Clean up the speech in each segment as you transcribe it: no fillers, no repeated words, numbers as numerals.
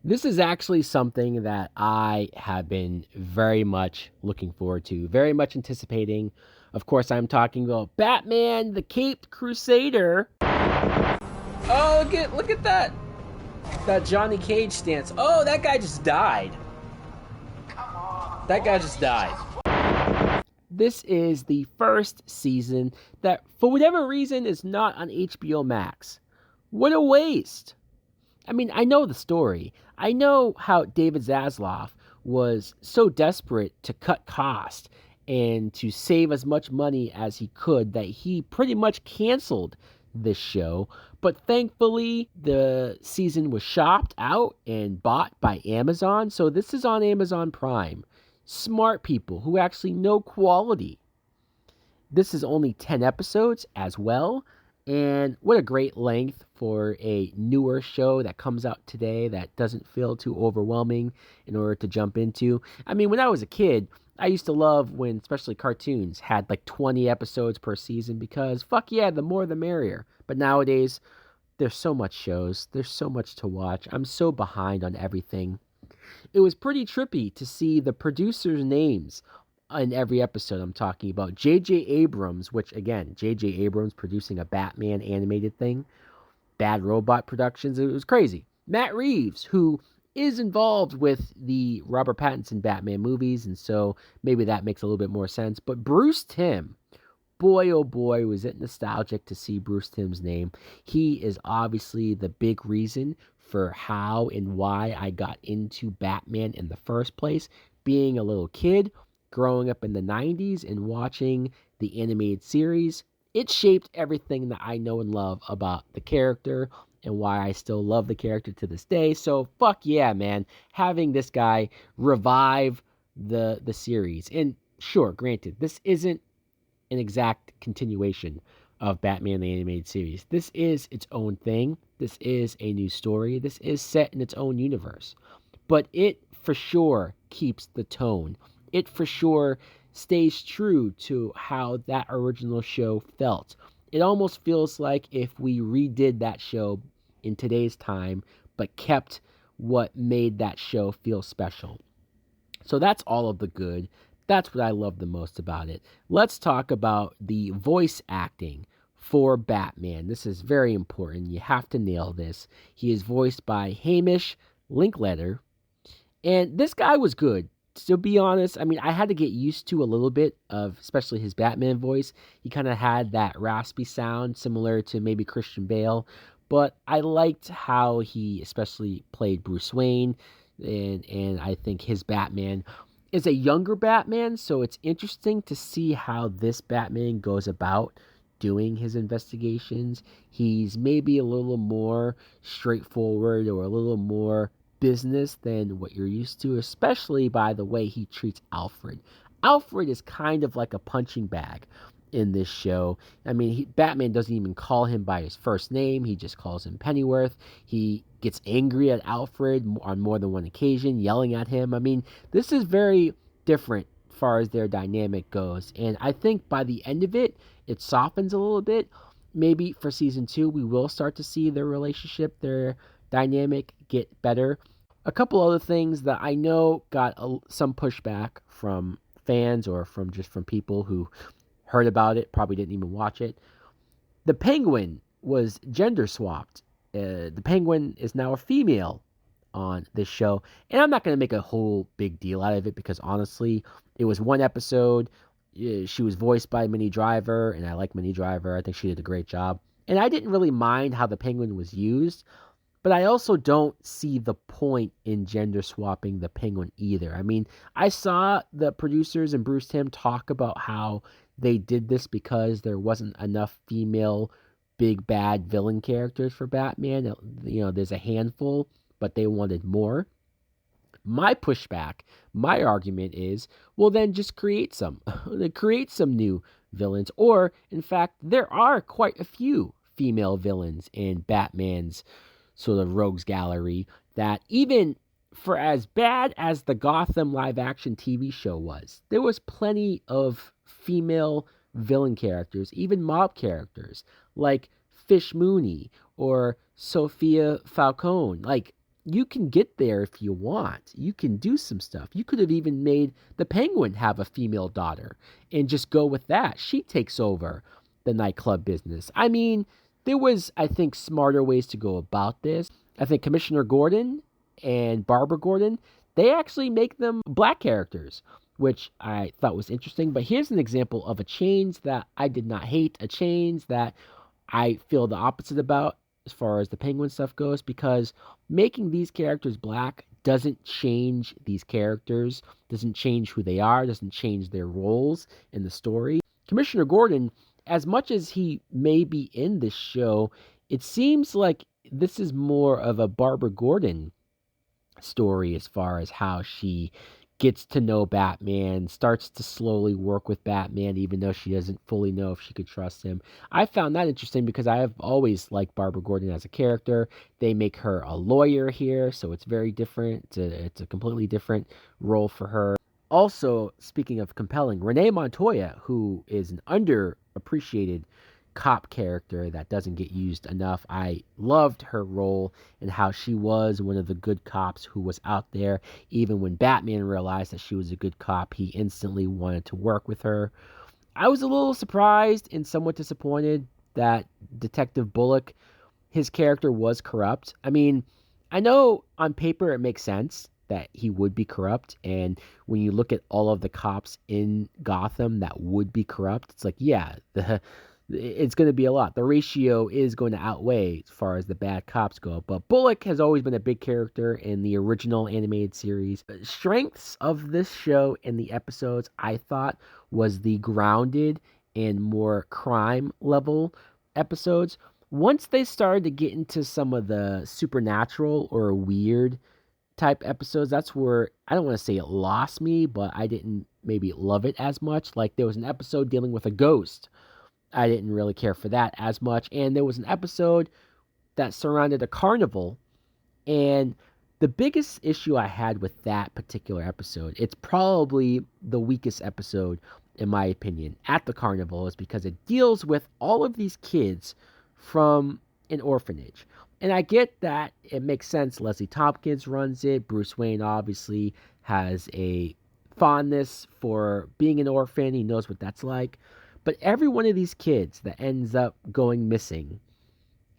This is actually something that I have been very much looking forward to, very much anticipating. Of course, I'm talking about Batman the Caped Crusader. Oh, look at that Johnny Cage stance. Oh, that guy just died. That guy just died. This is the first season that, for whatever reason, is not on HBO Max. What a waste. I mean, I know the story. I know how David Zaslav was so desperate to cut cost and to save as much money as he could that he pretty much canceled this show. But thankfully, the season was shopped out and bought by Amazon. So this is on Amazon Prime. Smart people who actually know quality. This is only 10 episodes as well. And what a great length for a newer show that comes out today that doesn't feel too overwhelming in order to jump into. I mean, when I was a kid, I used to love when, especially cartoons, had like 20 episodes per season because fuck yeah, the more the merrier. But nowadays, there's so much shows, there's so much to watch. I'm so behind on everything. It was pretty trippy to see the producers' names in every episode. I'm talking about J.J. Abrams, which again, J.J. Abrams producing a Batman animated thing, Bad Robot Productions. It was crazy. Matt Reeves, who is involved with the Robert Pattinson Batman movies, and so maybe that makes a little bit more sense. But Bruce Timm, boy oh boy, was it nostalgic to see Bruce Timm's name. He is obviously the big reason for how and why I got into Batman in the first place. Being a little kid, growing up in the 90s and watching the animated series, it shaped everything that I know and love about the character and why I still love the character to this day. So fuck yeah, man. Having this guy revive the series. And sure, granted, this isn't an exact continuation of Batman the Animated Series. This is its own thing. This is a new story. This is set in its own universe. But it for sure keeps the tone. It for sure stays true to how that original show felt. It almost feels like if we redid that show in today's time, but kept what made that show feel special. So that's all of the good. That's what I love the most about it. Let's talk about the voice acting for Batman. This is very important. You have to nail this. He is voiced by Hamish Linklater, and this guy was good. To be honest, I mean, I had to get used to a little bit of, especially his Batman voice. He kind of had that raspy sound, similar to maybe Christian Bale. But I liked how he especially played Bruce Wayne, and I think his Batman is a younger Batman, so it's interesting to see how this Batman goes about doing his investigations. He's maybe a little more straightforward or a little more business than what you're used to, especially by the way he treats Alfred. Alfred is kind of like a punching bag in this show. I mean, Batman doesn't even call him by his first name. He just calls him Pennyworth. He gets angry at Alfred on more than one occasion, yelling at him. I mean, this is very different as far as their dynamic goes. And I think by the end of it, it softens a little bit. Maybe for season 2, we will start to see their relationship, their dynamic get better. A couple other things that I know got some pushback from fans or from people who heard about it, probably didn't even watch it. The Penguin was gender swapped. The Penguin is now a female on this show, and I'm not going to make a whole big deal out of it because honestly, it was one episode. She was voiced by Minnie Driver, and I like Minnie Driver. I think she did a great job, and I didn't really mind how the Penguin was used. But I also don't see the point in gender swapping the Penguin either. I mean, I saw the producers and Bruce Timm talk about how they did this because there wasn't enough female big bad villain characters for Batman. You know, there's a handful, but they wanted more. My pushback, my argument is, well, then just create some. Create some new villains. Or, in fact, there are quite a few female villains in Batman's sort of rogues gallery that even for as bad as the Gotham live action TV show was, there was plenty of female villain characters, even mob characters like Fish Mooney or Sophia Falcone. Like, you can get there if you want. You can do some stuff. You could have even made the Penguin have a female daughter and just go with that. She takes over the nightclub business. I mean, there was, I think, smarter ways to go about this. I think Commissioner Gordon and Barbara Gordon, they actually make them black characters, which I thought was interesting. But here's an example of a change that I did not hate, a change that I feel the opposite about as far as the Penguin stuff goes, because making these characters black doesn't change these characters, doesn't change who they are, doesn't change their roles in the story. Commissioner Gordon, as much as he may be in this show, it seems like this is more of a Barbara Gordon story as far as how she gets to know Batman, starts to slowly work with Batman, even though she doesn't fully know if she could trust him. I found that interesting because I have always liked Barbara Gordon as a character. They make her a lawyer here, so it's very different. It's a completely different role for her. Also, speaking of compelling, Renee Montoya, who is an underappreciated cop character that doesn't get used enough. I loved her role and how she was one of the good cops who was out there. Even when Batman realized that she was a good cop, he instantly wanted to work with her. I was a little surprised and somewhat disappointed that Detective Bullock, his character was corrupt. I mean, I know on paper it makes sense that he would be corrupt. And when you look at all of the cops in Gotham that would be corrupt, it's like, yeah, it's going to be a lot. The ratio is going to outweigh as far as the bad cops go. But Bullock has always been a big character in the original animated series. Strengths of this show in the episodes, I thought, was the grounded and more crime level episodes. Once they started to get into some of the supernatural or weird type episodes, that's where, I don't want to say it lost me, but I didn't maybe love it as much. Like there was an episode dealing with a ghost. I didn't really care for that as much. And there was an episode that surrounded a carnival. And the biggest issue I had with that particular episode, it's probably the weakest episode, in my opinion, at the carnival, is because it deals with all of these kids from an orphanage. And I get that it makes sense. Leslie Tompkins runs it. Bruce Wayne obviously has a fondness for being an orphan. He knows what that's like. But every one of these kids that ends up going missing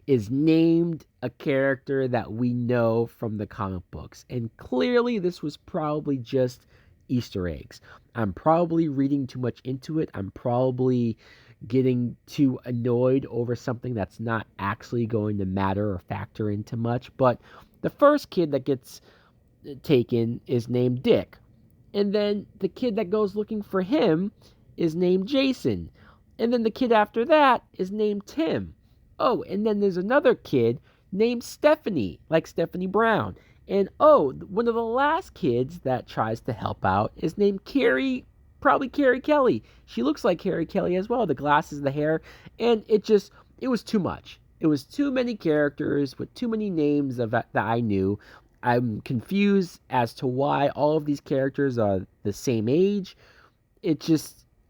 is named a character that we know from the comic books. And clearly this was probably just Easter eggs. I'm probably reading too much into it. I'm probably getting too annoyed over something that's not actually going to matter or factor into much. But the first kid that gets taken is named Dick. And then the kid that goes looking for him is named Jason. And then the kid after that is named Tim. Oh, and then there's another kid named Stephanie, like Stephanie Brown. And oh, one of the last kids that tries to help out is named Carrie, probably Carrie Kelly. She looks like Carrie Kelly as well, the glasses, the hair. And it was too much. It was too many characters with too many names that I knew. I'm confused as to why all of these characters are the same age. It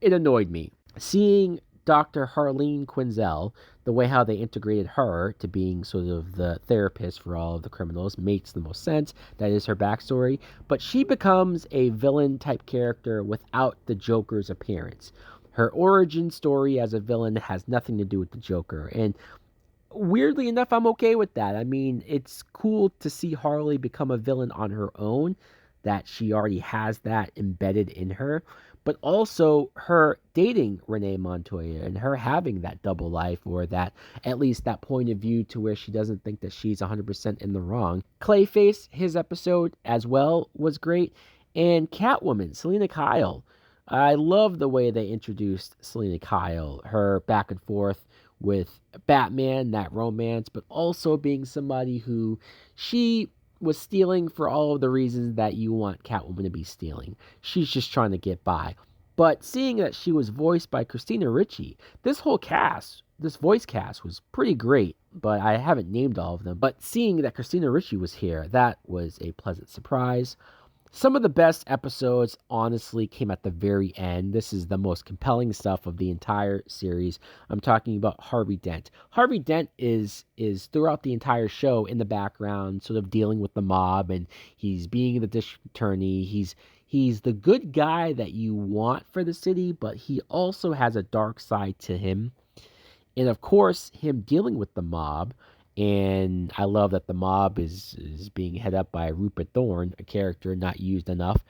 annoyed me. Seeing Dr. Harleen Quinzel, the way how they integrated her to being sort of the therapist for all of the criminals makes the most sense. That is her backstory. But she becomes a villain type character without the Joker's appearance. Her origin story as a villain has nothing to do with the Joker. And weirdly enough, I'm okay with that. I mean, it's cool to see Harley become a villain on her own, that she already has that embedded in her. But also her dating Renee Montoya and her having that double life, or that at least that point of view to where she doesn't think that she's 100% in the wrong. Clayface, his episode as well was great. And Catwoman, Selena Kyle. I love the way they introduced Selena Kyle, her back and forth with Batman, that romance, but also being somebody who she was stealing for all of the reasons that you want Catwoman to be stealing. She's just trying to get by. But seeing that she was voiced by Christina Ricci, this whole cast, this voice cast was pretty great, but I haven't named all of them. But seeing that Christina Ricci was here, that was a pleasant surprise. Some of the best episodes, honestly, came at the very end. This is the most compelling stuff of the entire series. I'm talking about Harvey Dent. Harvey Dent is throughout the entire show in the background, sort of dealing with the mob, and he's being the district attorney. He's the good guy that you want for the city, but he also has a dark side to him. And of course, him dealing with the mob. And I love that the mob is being head up by Rupert Thorne, a character not used enough,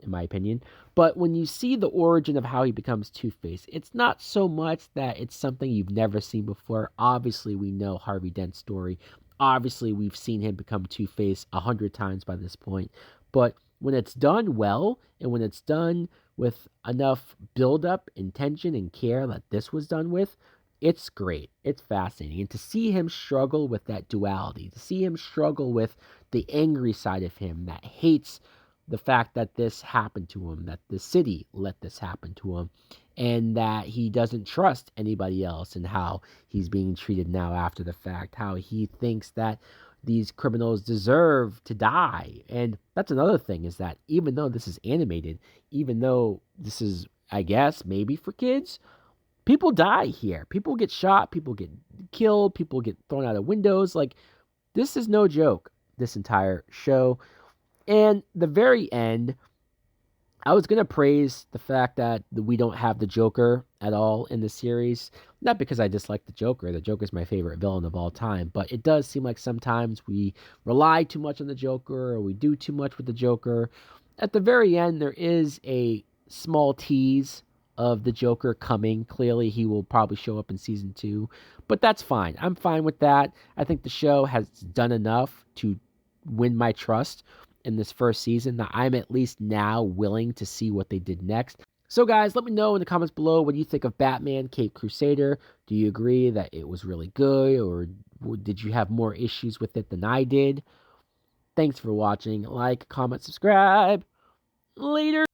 in my opinion. But when you see the origin of how he becomes Two-Face, it's not so much that it's something you've never seen before. Obviously, we know Harvey Dent's story. Obviously, we've seen him become Two-Face 100 times by this point. But when it's done well, and when it's done with enough build-up, intention, and care that this was done with, it's great. It's fascinating. And to see him struggle with that duality, to see him struggle with the angry side of him that hates the fact that this happened to him, that the city let this happen to him, and that he doesn't trust anybody else, and how he's being treated now after the fact, how he thinks that these criminals deserve to die. And that's another thing, is that even though this is animated, even though this is, I guess, maybe for kids, people die here. People get shot, people get killed, people get thrown out of windows. Like, this is no joke, this entire show. And the very end, I was going to praise the fact that we don't have the Joker at all in the series. Not because I dislike the Joker. The Joker's my favorite villain of all time. But it does seem like sometimes we rely too much on the Joker, or we do too much with the Joker. At the very end, there is a small tease of the Joker coming. Clearly, he will probably show up in season 2. But that's fine. I'm fine with that. I think the show has done enough to win my trust in this first season that I'm at least now willing to see what they did next. So guys, let me know in the comments below what you think of Batman Caped Crusader. Do you agree that it was really good, or did you have more issues with it than I did? Thanks for watching. Like, comment, subscribe. Later.